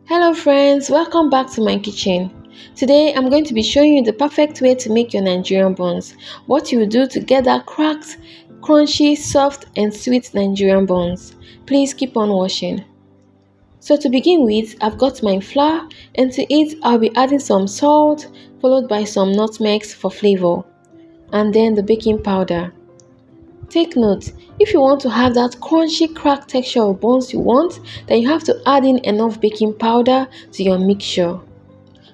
Hello friends, welcome back to my kitchen. Today I'm going to be showing you the perfect way to make your Nigerian buns. What you will do to get that cracked, crunchy, soft and sweet Nigerian buns. Please keep on watching. So to begin with, I've got my flour and to it I'll be adding some salt followed by some nutmegs for flavor and then the baking powder. Take note, if you want to have that crunchy cracked texture of buns you want, then you have to add in enough baking powder to your mixture.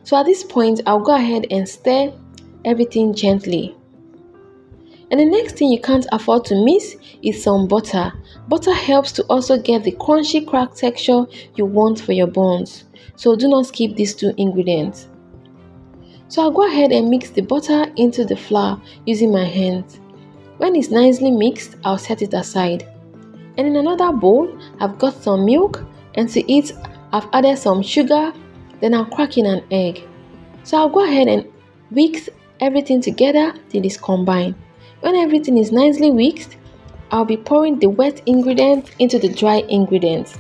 So at this point, I'll go ahead and stir everything gently. And the next thing you can't afford to miss is some butter. Butter helps to also get the crunchy cracked texture you want for your buns. So do not skip these two ingredients. So I'll go ahead and mix the butter into the flour using my hands. When it's nicely mixed, I'll set it aside. And in another bowl, I've got some milk, and to it, I've added some sugar, then I'll crack in an egg. So I'll go ahead and whisk everything together till it's combined. When everything is nicely whisked, I'll be pouring the wet ingredients into the dry ingredients.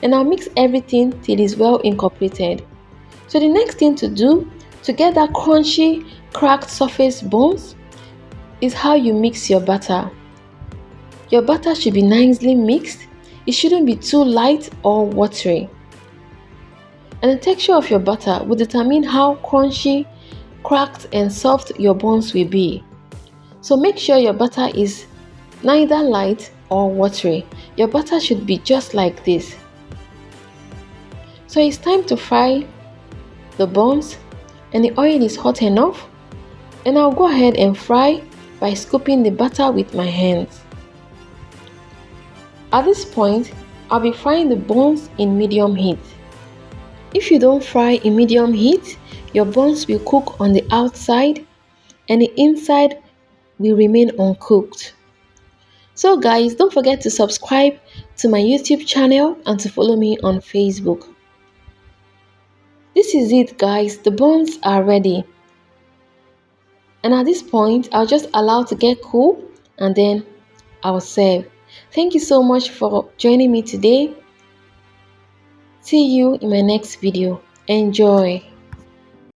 And I'll mix everything till it's well incorporated. So the next thing to do to get that crunchy, cracked surface buns is how you mix your butter. Your butter should be nicely mixed. It shouldn't be too light or watery. And the texture of your butter will determine how crunchy, cracked and soft your buns will be. So make sure your butter is neither light or watery. Your butter should be just like this. So it's time to fry the buns and the oil is hot enough, and I'll go ahead and fry by scooping the butter with my hands. At this point, I'll be frying the buns in medium heat. If you don't fry in medium heat, your buns will cook on the outside and the inside will remain uncooked. So guys, don't forget to subscribe to my YouTube channel and to follow me on Facebook. This is it guys, the buns are ready. And at this point, I'll just allow to get cool and then I'll serve. Thank you so much for joining me today. See you in my next video. Enjoy.